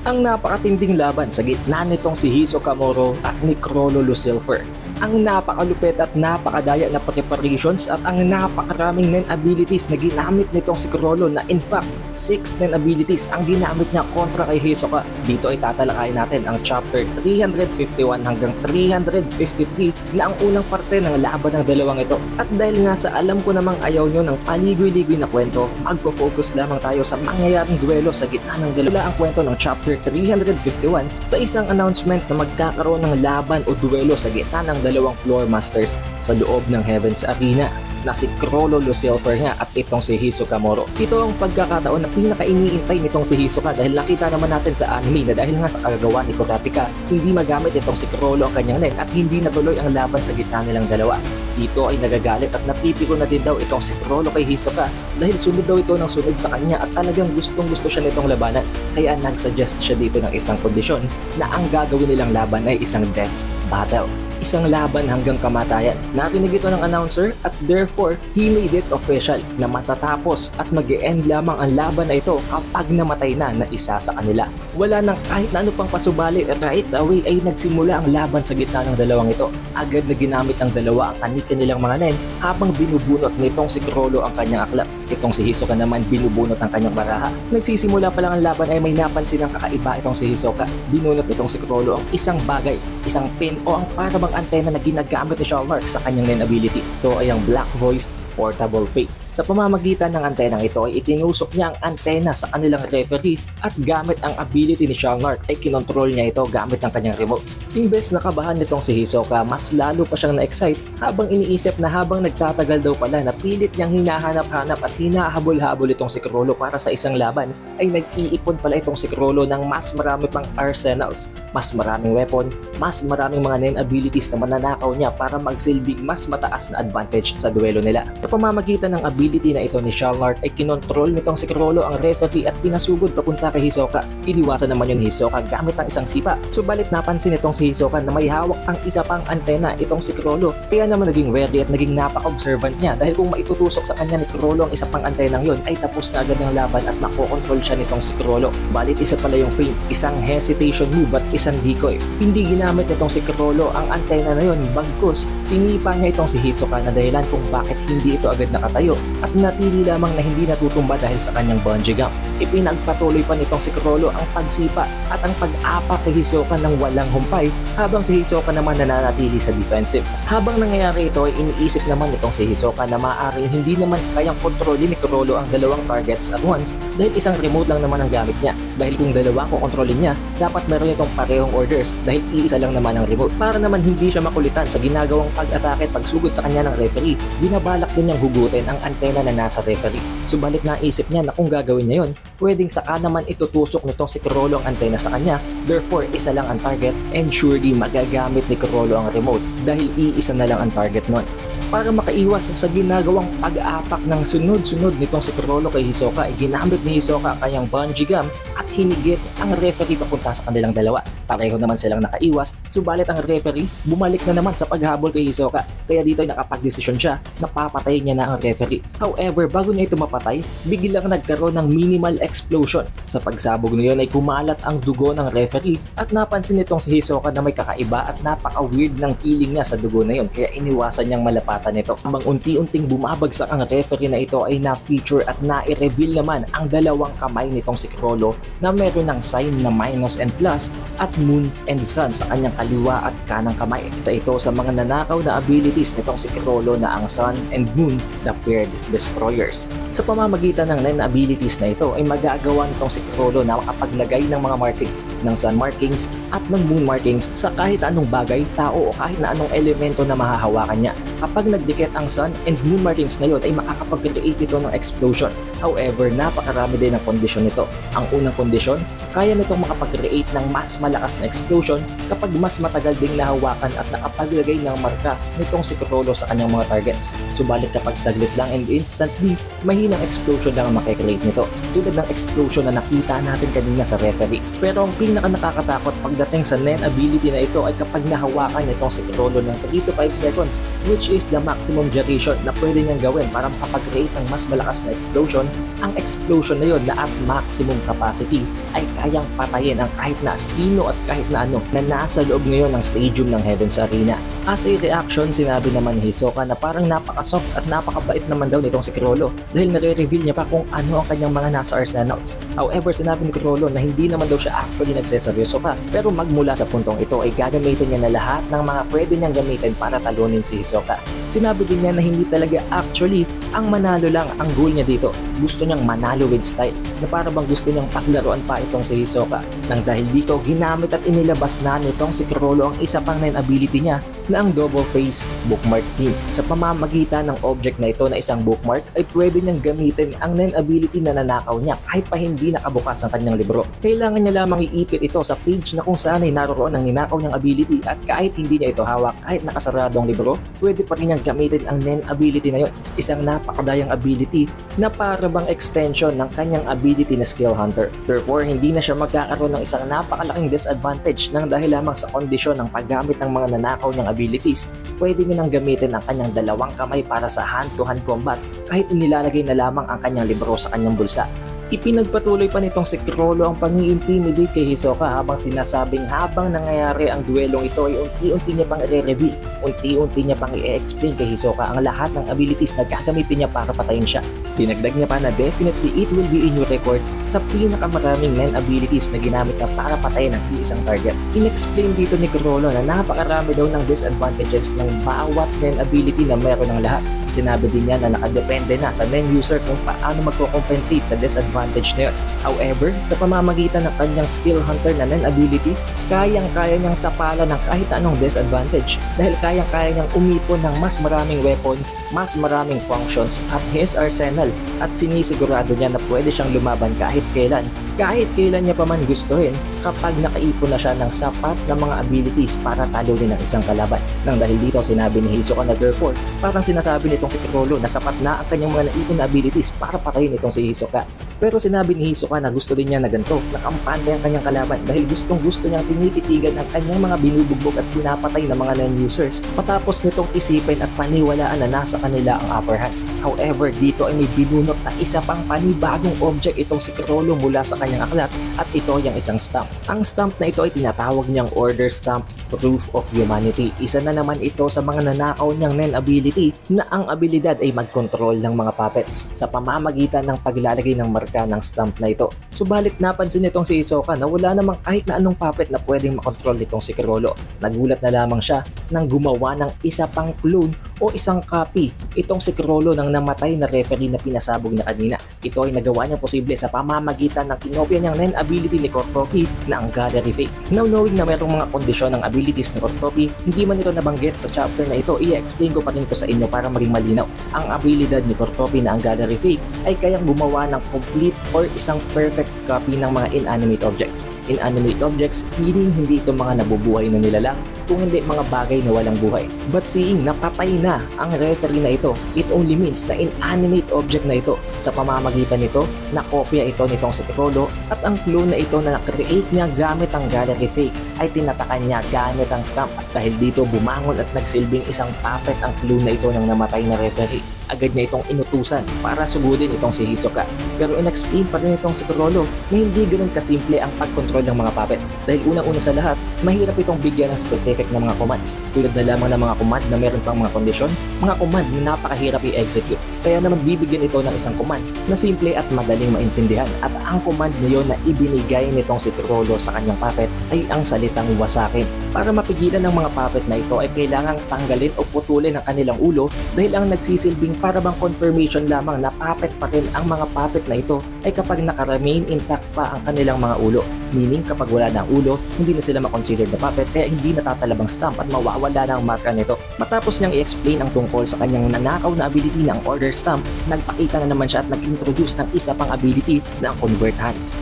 ang napakatinding laban sa gitna nitong si Hisoka Moro at ni Chrollo Lucifer. Ang napakalupit at napakadaya na preparations at ang napakaraming nen abilities na ginamit nitong si Chrollo na in fact 6 nen abilities ang ginamit niya kontra kay Hisoka. Dito ay tatalakayin natin ang chapter 351 hanggang 353 na ang unang parte ng laban ng dalawang ito. At dahil nga sa alam ko namang ayaw nyo ng paligoy-ligoy na kwento, magfo-focus lamang tayo sa mangyayaring duelo sa gitna ng dalawa. Ang kwento ng chapter 351 sa isang announcement na magkakaroon ng laban o duelo sa gitna ng dalawang floor masters sa loob ng Heaven's Arena na si Chrollo Lucifer nga at itong si Hisoka Moro. Ito ang pagkakataon na pinaka-iniintay nitong si Hisoka dahil nakita naman natin sa anime na dahil nga sa kagagawa ni Kurapika, hindi magamit itong si Chrollo ang kanyang nen at hindi natuloy ang laban sa gitna nilang dalawa. Dito ay nagagalit at napipiko na din daw itong si Chrollo kay Hisoka dahil sunod daw ito ng sunod sa kanya at talagang gustong gusto siya nitong labanan. Kaya nag-suggest siya dito ng isang kondisyon na ang gagawin nilang laban ay isang death battle. Isang laban hanggang kamatayan. Narinig ito ng announcer at therefore he made it official na matatapos at mag-e-end lamang ang laban na ito kapag namatay na isa sa kanila. Wala nang kahit na ano pang pasubali, right away ay nagsimula ang laban sa gitna ng dalawang ito. Agad na ginamit ang dalawa ang kanilang mga nen habang binubunot nitong si Chrollo ang kanyang aklat. Itong si Hisoka naman binubunot ang kanyang baraha. Nagsisimula pa lang ang laban ay may napansin ng kakaiba itong si Hisoka. Binunot nitong si Chrollo ang isang bagay, isang pin o ang para bang antena na ginagamit ni Shalmark sa kanyang nen ability. Ito ay ang Black Voice Portable Fate. Sa pamamagitan ng antenang ito ay itinusok niya ang antena sa kanilang referee at gamit ang ability ni Shalmark ay kinontrol niya ito gamit ang kanyang remote. Imbes na kabahan nitong si Hisoka, mas lalo pa siyang na-excite habang iniisip na habang nagtatagal daw pala na pilit niyang hinahanap-hanap at hinahabol-habol itong si Chrollo para sa isang laban ay nag-iipon pala itong si Chrollo ng mas marami pang arsenals, mas maraming weapon, mas maraming mga nen abilities na mananakaw niya para magsilbing mas mataas na advantage sa duelo nila. Sa pamamagitan ng ability na ito ni Shalmark ay kinontrol nitong si Chrollo ang referee at pinasugod papunta kay Hisoka. Iniwasan naman yun ni Hisoka gamit ng isang sipa. Subalit napansin itong si Hisoka na may hawak ang isa pang antena itong si Chrollo. Kaya naman naging wary at naging napaka-observant niya dahil kung maitutusok sa kanya ni Chrollo ang isa pang antenang yun ay tapos na agad ng laban at makokontrol siya nitong si Chrollo. Balit isa pala yung feint, isang hesitation move at isang decoy. Hindi ginamit nitong si Chrollo ang antena na yun, bagkus sinipa niya itong si Hisoka na dahilan kung bakit hindi ito agad nakatayo at natili lamang na hindi natutumba dahil sa kanyang bungee jump. Ipinagpatuloy pa nitong si Chrollo ang pagsipa at ang pag-apak kay Hisoka ng walang humpay habang si Hisoka naman nananatili sa defensive. Habang nangyayari ito ay iniisip naman nitong si Hisoka na maaaring hindi naman kayang kontrolin ni Chrollo ang dalawang targets at once dahil isang remote lang naman ang gamit niya. Dahil kung dalawa kung kontrolin niya, dapat meron itong parehong orders dahil iisa lang naman ang remote. Para naman hindi siya makulitan sa ginagawang pag-atake at pagsugod sa kanya ng referee, binabalak din niyang hugutin ang antena na nasa referee. Subalit naisip niya na kung gagawin niya yun, pwedeng saka naman itutusok nitong si Chrollo ang antena sa kanya, therefore isa lang ang target and surely magagamit ni Chrollo ang remote dahil iisa na lang ang target nun. Para makaiwas sa ginagawang pag-aapak ng sunod-sunod nitong si Chrollo kay Hisoka ay ginamit ni Hisoka ang kanyang bungee gum at hinigit ang referee papunta sa kanilang dalawa. Pareho naman silang nakaiwas, subalit ang referee bumalik na naman sa paghabol kay Hisoka. Kaya dito ay nakapag-desisyon siya na papatayin niya na ang referee. However, bago niya ito mapatay, biglang nagkaroon ng minimal explosion. Sa pagsabog na yun ay kumalat ang dugo ng referee at napansin nitong si Hisoka na may kakaiba at napaka-weird ng feeling niya sa dugo na yun kaya iniwasan niyang malapatan nito. Habang unti-unting bumabagsak ang referee na ito ay na-feature at na-reveal naman ang dalawang kamay nitong si Chrollo na meron ng sign na minus and plus at moon and sun sa kanyang kaliwa at kanang kamay. Ito sa mga nanakaw na abilities nitong si Chrollo na ang sun and moon na paired destroyers. Sa pamamagitan ng nen abilities na ito ay magagawa nitong si Chrollo na makapaglagay ng mga markings ng sun markings at ng moon markings sa kahit anong bagay, tao o kahit na anong elemento na mahahawakan niya. Kapag nagdikit ang sun and moon markings na yun ay makakapag-create ito ng explosion. However, napakarami din ang kondisyon nito. Ang unang kondisyon, kaya nitong makapag-create ng mas malakas na explosion kapag mas matagal ding nahawakan at nakapaglagay ng marka nitong si Chrollo sa kanyang mga targets. Subalit kapag saglit lang and instantly, mahinang explosion lang ang makikreate nito. Tulad ng ng explosion na nakita natin kanina sa referee. Pero ang pinaka nakakatakot pagdating sa Nen ability na ito ay kapag nahawakan nitong si Chrollo ng 3 to 5 seconds, which is the maximum duration na pwede niyang gawin para makapag-create ng mas malakas na explosion. Ang explosion na yun na at maximum capacity ay kayang patayin ang kahit na sino at kahit na ano na nasa loob ngayon ng stadium ng Heavens Arena. As a reaction, sinabi naman ni Hisoka na parang napaka-soft at napakabait naman daw nitong si Chrollo dahil nare-reveal niya pa kung ano ang kanyang mga nasa arsenals. However, sinabi ni Chrollo na hindi naman daw siya actually nagseseryoso pa, pero magmula sa puntong ito ay gagamitin niya na lahat ng mga pwede niyang gamitin para talunin si Hisoka. Sinabi din niya na hindi talaga actually ang manalo lang ang goal niya dito. Gusto niyang manalo with style, na para bang gusto niyang paglaruan pa itong si Hisoka. Nang dahil dito, ginamit at inilabas na nitong si Chrollo ang isa pang Nen ability niya na ang double face bookmark team. Sa pamamagitan ng object na ito na isang bookmark ay pwede niyang gamitin ang Nen ability na nanakaw niya kahit pa hindi nakabukas ang kanyang libro. Kailangan niya lamang iipit ito sa page na kung saan ay naroon ang ninakaw niyang ability at kahit hindi niya ito hawak, kahit nakasarado ang libro, pwede pa rin niyang gamitin ang Nen ability na yun. Isang napakadayang ability na para bang extension ng kanyang ability na skill hunter. Therefore, hindi na siya magkakaroon ng isang napakalaking disadvantage nang dahil lamang sa kondisyon ng paggamit ng mga nanakaw niyang abilities. Pwede niya nang gamitin ang kanyang dalawang kamay para sa hand-to-hand combat kahit inilalagay na lamang ang kanyang libro sa kanyang bulsa. Ipinagpatuloy pa nitong si Chrollo ang pang-i-intimidate kay Hisoka habang sinasabing habang nangyayari ang duelong ito ay unti-unti niya pang i-reveal, unti-unti niya pang i-explain kay Hisoka ang lahat ng abilities na gagamitin niya para patayin siya. Dinagdag niya pa na definitely it will be in your record sa pinakamaraming Nen abilities na ginamit niya para patayin ang isang target. In-explain dito ni Chrollo na napakarami daw ng disadvantages ng bawat Nen ability na meron ng lahat. Sinabi din niya na nakadepende na sa Nen user kung paano magko-compensate sa disadvantage na yun. However, sa pamamagitan ng kanyang skill hunter na Nen ability, kayang-kaya niyang tapalan ng kahit anong disadvantage dahil kayang-kaya niyang umipon ng mas maraming weapon, mas maraming functions at his arsenal at sinisigurado niya na pwede siyang lumaban kahit kailan niya pa man gustuhin kapag nakaipon na siya ng sapat na mga abilities para talunin ang isang kalaban. Nang dahil dito, sinabi ni Hisoka na therefore, parang sinasabi nitong si Chrollo na sapat na ang kanyang mga naipon na abilities para patayin itong si Hisoka. Pero sinabi ni Hisoka na gusto din niya na ganito, nakampante ang kanyang kalaban dahil gustong-gusto niyang tinititigan ang kanyang mga binubugbog at pinapatay na mga non-users matapos nitong isipin at paniwalaan na nasa kanila ang upper hand. However, dito ay may binunot na isa pang panibagong object itong si Chrollo mula sa kanyang aklat at ito yung isang stamp. Ang stamp na ito ay tinatawag niyang Order Stamp Proof of Humanity. Isa na naman ito sa mga nanakaw niyang Nen ability na ang abilidad ay mag-control ng mga puppets sa pamamagitan ng paglalagay ng marka ng stamp na ito. Subalit napansin nitong si Hisoka na wala namang kahit na anong puppet na pwedeng makontrol nitong si Chrollo. Nagulat na lamang siya nang gumawa ng isa pang clone o isang copy itong si Chrollo ng namatay na referee na pinasabog na kanina. Ito ay nagawa niya posible sa pamamagitan ng kinopya niyang Nen ability ni Kortopi na ang Gallery Fake. Now knowing na mayroong mga kondisyon ng abilities ni Kortopi, hindi man ito nabanggit sa chapter na ito, i-explain ko pa rin ito sa inyo para maging malinaw. Ang abilidad ni Kortopi na ang Gallery Fake ay kayang gumawa ng complete or isang perfect copy ng mga inanimate objects. Inanimate objects meaning hindi ito mga nabubuhay na nilalang, kung hindi mga bagay na walang buhay. But seeing napatay na ang referee na ito, it only means na inanimate object na ito. Sa pamamagitan nito, nakopya ito nitong si Chrollo at ang clone na ito na na-create niya gamit ang Gallery Fake ay tinatakan niya gamit ang stamp at dahil dito bumangon at nagsilbing isang puppet ang clone na ito ng namatay na referee. Agad niya itong inutusan para sugudin itong si Hisoka. Pero in-explain pa rin itong si Chrollo na hindi ganoon kasimple ang pag-control ng mga puppet. Dahil unang-una sa lahat, mahirap itong bigyan ng specific na mga commands. Tulad na lamang ng mga command na meron pang mga kondisyon, mga command na napakahirap i-execute. Kaya naman bibigyan ito ng isang command na simple at madaling maintindihan. At ang command na yun na ibinigay nitong si Chrollo sa kanyang puppet ay ang salitang wasakin. Para mapigilan ng mga puppet na ito ay kailangang tanggalin o putulin ang kanilang ulo dahil ang nagsisilbing para bang confirmation lamang na puppet pa rin ang mga puppet na ito ay kapag naka-remain intact pa ang kanilang mga ulo. Meaning kapag wala na ang ulo, hindi na sila makonsider na puppet kaya hindi natatalabang stamp at mawawala na ang marka nito. Matapos niyang i-explain ang tungkol sa kanyang nanakaw na ability ng Order Stamp, nagpakita na naman siya at nag-introduce ng isa pang ability na ang Convert Hands.